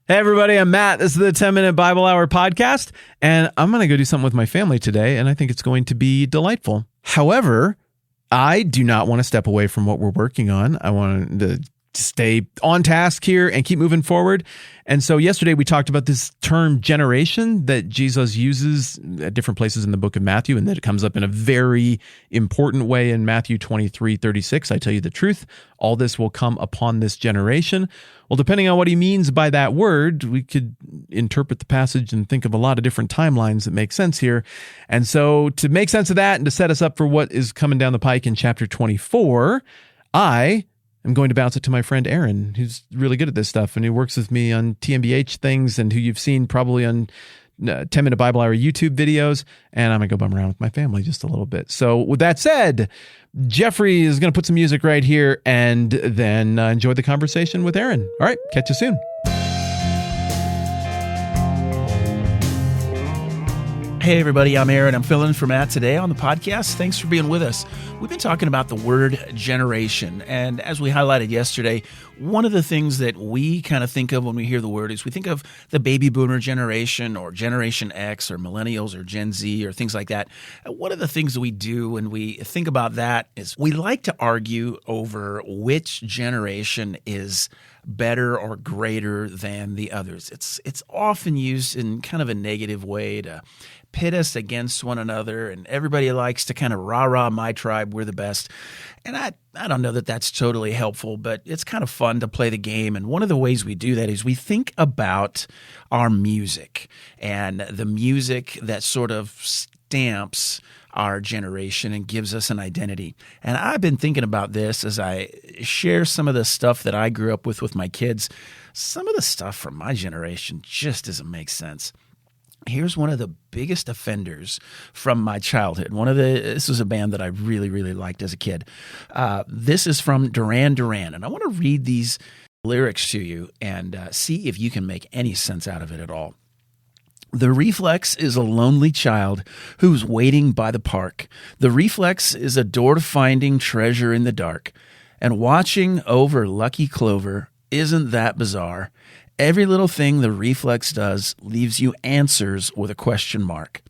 Hey, everybody, I'm Matt. This is the 10-Minute Bible Hour podcast, and I'm going to go do something with my family today, and I think it's going to be delightful. However, I do not want to step away from what we're working on. I want to stay on task here and keep moving forward. And so yesterday we talked about this term generation that Jesus uses at different places in the book of Matthew, and that it comes up in a very important way in Matthew 23:36. I tell you the truth, all this will come upon this generation. Well, depending on what he means by that word, we could interpret the passage and think of a lot of different timelines that make sense here. And so to make sense of that and to set us up for what is coming down the pike in chapter 24, I'm going to bounce it to my friend Aaron, who's really good at this stuff and who works with me on TMBH things and who you've seen probably on 10-Minute Bible Hour YouTube videos. And I'm going to go bum around with my family just a little bit. So with that said, Jeffrey is going to put some music right here and then enjoy the conversation with Aaron. All right, catch you soon. Hey everybody, I'm Aaron. I'm filling in for Matt today on the podcast. Thanks for being with us. We've been talking about the word generation, and as we highlighted yesterday, one of the things that we kind of think of when we hear the word is we think of the baby boomer generation or Generation X or millennials or Gen Z or things like that. One of the things that we do when we think about that is we like to argue over which generation is better or greater than the others. It's often used in kind of a negative way to pit us against one another, and everybody likes to kind of rah-rah my tribe, we're the best. And I don't know that that's totally helpful, but it's kind of fun to play the game. And one of the ways we do that is we think about our music and the music that sort of stamps our generation and gives us an identity. And I've been thinking about this as I share some of the stuff that I grew up with my kids. Some of the stuff from my generation just doesn't make sense. Here's one of the biggest offenders from my childhood. This was a band that I really, really liked as a kid. This is from Duran Duran, and I want to read these lyrics to you and see if you can make any sense out of it at all. The reflex is a lonely child who's waiting by the park. The reflex is a door to finding treasure in the dark. And watching over lucky clover isn't that bizarre. Every little thing the reflex does leaves you answers with a question mark.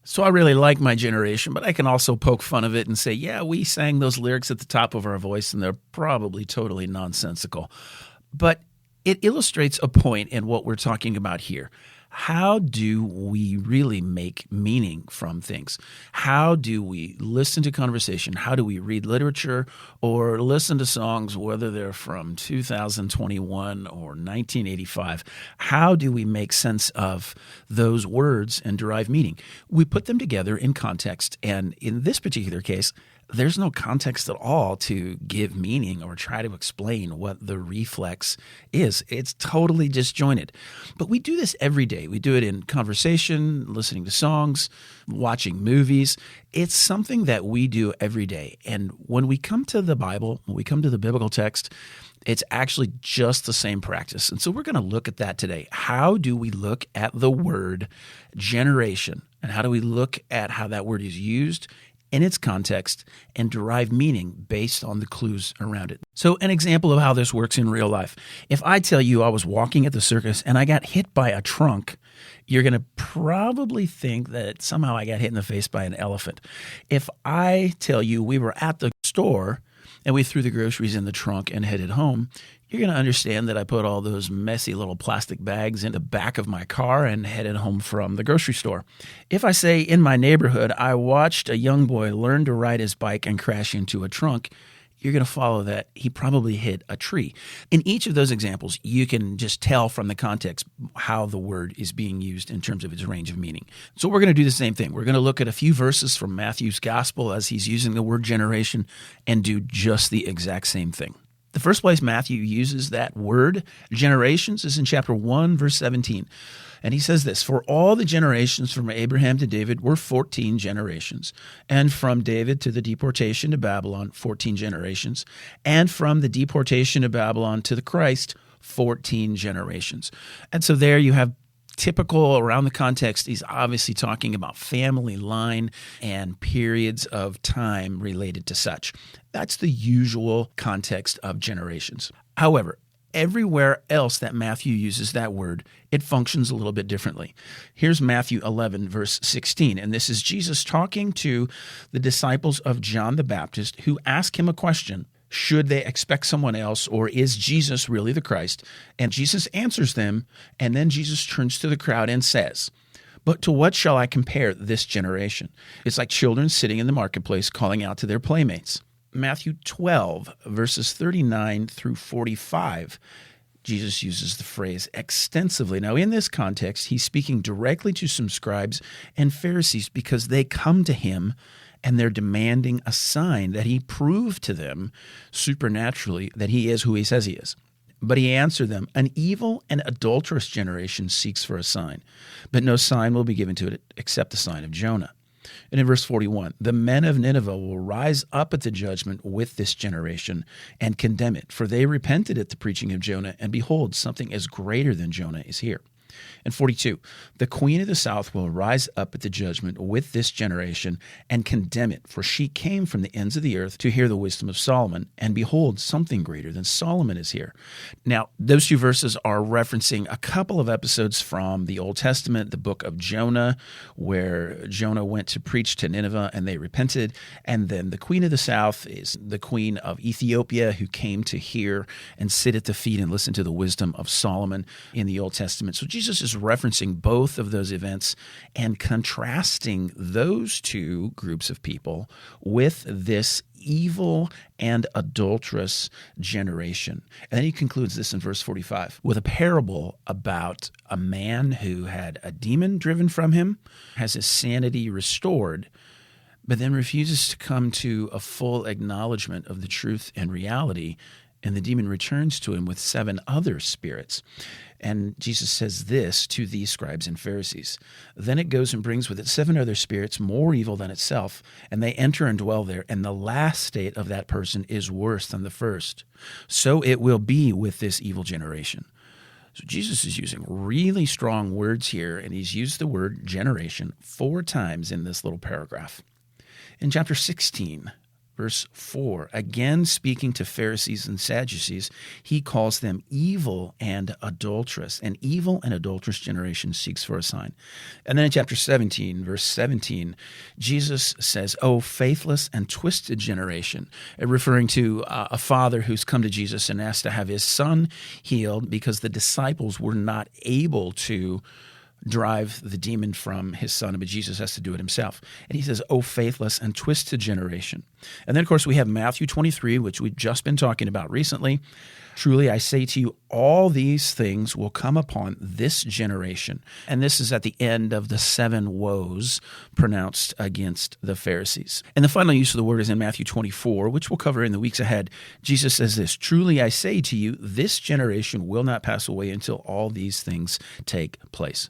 So I really like my generation, but I can also poke fun of it and say, yeah, we sang those lyrics at the top of our voice, and they're probably totally nonsensical. But it illustrates a point in what we're talking about here. How do we really make meaning from things? How do we listen to conversation? How do we read literature or listen to songs, whether they're from 2021 or 1985? How do we make sense of those words and derive meaning? We put them together in context, and in this particular case, there's no context at all to give meaning or try to explain what the reflex is. It's totally disjointed. But we do this every day. We do it in conversation, listening to songs, watching movies. It's something that we do every day. And when we come to the Bible, when we come to the biblical text, it's actually just the same practice. And so we're going to look at that today. How do we look at the word generation? And how do we look at how that word is used in its context and derive meaning based on the clues around it? So an example of how this works in real life. If I tell you I was walking at the circus and I got hit by a trunk, you're going to probably think that somehow I got hit in the face by an elephant. If I tell you we were at the store and we threw the groceries in the trunk and headed home, you're going to understand that I put all those messy little plastic bags in the back of my car and headed home from the grocery store. If I say in my neighborhood, I watched a young boy learn to ride his bike and crash into a trunk, you're going to follow that he probably hit a tree. In each of those examples, you can just tell from the context how the word is being used in terms of its range of meaning. So we're going to do the same thing. We're going to look at a few verses from Matthew's gospel as he's using the word generation and do just the exact same thing. The first place Matthew uses that word, generations, is in chapter 1, verse 17. And he says this, "For all the generations from Abraham to David were 14 generations. And from David to the deportation to Babylon, 14 generations. And from the deportation to Babylon to the Christ, 14 generations." And so there you have typical around the context. He's obviously talking about family line and periods of time related to such. That's the usual context of generations. However, everywhere else that Matthew uses that word, it functions a little bit differently. Here's Matthew 11, verse 16, and this is Jesus talking to the disciples of John the Baptist who ask him a question. Should they expect someone else, or is Jesus really the Christ? And Jesus answers them, and then Jesus turns to the crowd and says, "But to what shall I compare this generation? It's like children sitting in the marketplace calling out to their playmates." Matthew 12, verses 39 through 45, Jesus uses the phrase extensively. Now, in this context, he's speaking directly to some scribes and Pharisees because they come to him and they're demanding a sign that he prove to them supernaturally that he is who he says he is. But he answered them, "An evil and adulterous generation seeks for a sign, but no sign will be given to it except the sign of Jonah." And in verse 41, "The men of Nineveh will rise up at the judgment with this generation and condemn it, for they repented at the preaching of Jonah, and behold, something as greater than Jonah is here." And 42, "The queen of the south will rise up at the judgment with this generation and condemn it, for she came from the ends of the earth to hear the wisdom of Solomon, and behold, something greater than Solomon is here." Now, those two verses are referencing a couple of episodes from the Old Testament, the book of Jonah, where Jonah went to preach to Nineveh and they repented. And then the queen of the south is the queen of Ethiopia, who came to hear and sit at the feet and listen to the wisdom of Solomon in the Old Testament. So Jesus is referencing both of those events and contrasting those two groups of people with this evil and adulterous generation. And then he concludes this in verse 45 with a parable about a man who had a demon driven from him, has his sanity restored, but then refuses to come to a full acknowledgement of the truth and reality, and the demon returns to him with 7 other spirits. And Jesus says this to these scribes and Pharisees: "Then it goes and brings with it 7 other spirits more evil than itself, and they enter and dwell there, and the last state of that person is worse than the first. So it will be with this evil generation." So Jesus is using really strong words here, and he's used the word generation 4 times in this little paragraph. In chapter 16, verse 4, again speaking to Pharisees and Sadducees, he calls them evil and adulterous. An evil and adulterous generation seeks for a sign. And then in chapter 17, verse 17, Jesus says, "O faithless and twisted generation," referring to a father who's come to Jesus and asked to have his son healed because the disciples were not able to drive the demon from his son, but Jesus has to do it himself. And he says, "O faithless and twisted generation." And then, of course, we have Matthew 23, which we've just been talking about recently. "Truly, I say to you, all these things will come upon this generation." And this is at the end of the 7 woes pronounced against the Pharisees. And the final use of the word is in Matthew 24, which we'll cover in the weeks ahead. Jesus says this: "Truly, I say to you, this generation will not pass away until all these things take place."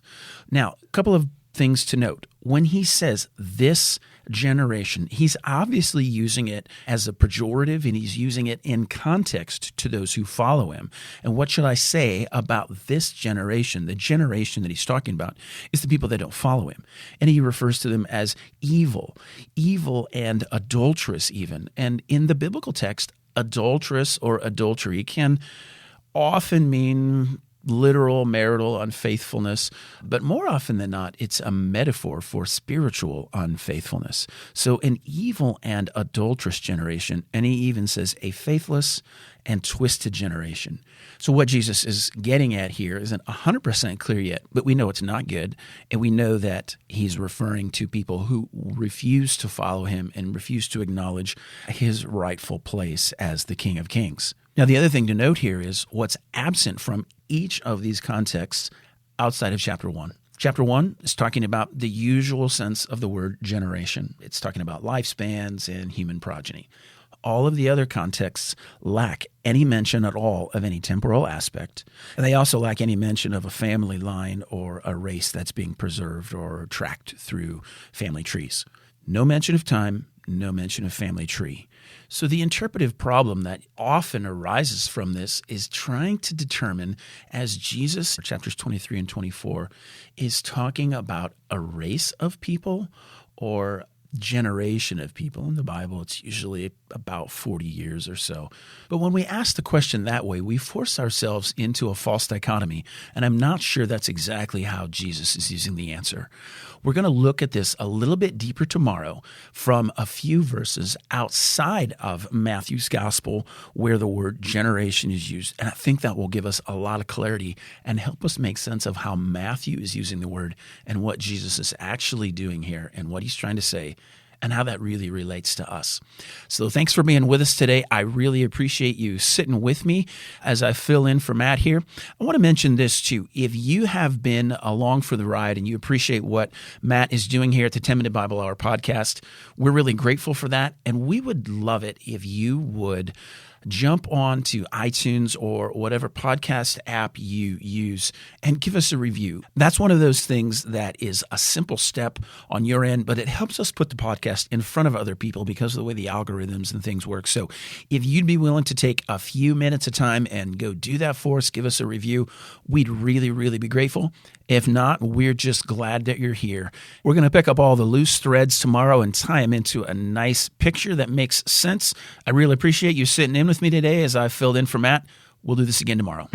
Now, a couple of things to note. When he says this generation, he's obviously using it as a pejorative, and he's using it in context to those who follow him. And what should I say about this generation? The generation that he's talking about is the people that don't follow him. And he refers to them as evil and adulterous even. And in the biblical text, adulterous or adultery can often mean literal marital unfaithfulness, but more often than not, it's a metaphor for spiritual unfaithfulness. So an evil and adulterous generation, and he even says a faithless and twisted generation. So what Jesus is getting at here isn't 100% clear yet, but we know it's not good, and we know that he's referring to people who refuse to follow him and refuse to acknowledge his rightful place as the King of Kings. Now, the other thing to note here is what's absent from each of these contexts outside of chapter 1. Chapter 1 is talking about the usual sense of the word generation. It's talking about lifespans and human progeny. All of the other contexts lack any mention at all of any temporal aspect. And they also lack any mention of a family line or a race that's being preserved or tracked through family trees. No mention of time, no mention of family tree. So the interpretive problem that often arises from this is trying to determine, as Jesus, chapters 23 and 24, is talking about a race of people or generation of people. In the Bible, it's usually about 40 years or so. But when we ask the question that way, we force ourselves into a false dichotomy, and I'm not sure that's exactly how Jesus is using the answer. We're going to look at this a little bit deeper tomorrow from a few verses outside of Matthew's gospel where the word generation is used. And I think that will give us a lot of clarity and help us make sense of how Matthew is using the word and what Jesus is actually doing here and what he's trying to say, and how that really relates to us. So thanks for being with us today. I really appreciate you sitting with me as I fill in for Matt here. I want to mention this too. If you have been along for the ride and you appreciate what Matt is doing here at the 10-Minute Bible Hour podcast, we're really grateful for that. And we would love it if you would jump on to iTunes or whatever podcast app you use and give us a review. That's one of those things that is a simple step on your end, but it helps us put the podcast in front of other people because of the way the algorithms and things work. So if you'd be willing to take a few minutes of time and go do that for us, give us a review, we'd really, really be grateful. If not, we're just glad that you're here. We're going to pick up all the loose threads tomorrow and tie them into a nice picture that makes sense. I really appreciate you sitting in with me today as I filled in for Matt. We'll do this again tomorrow.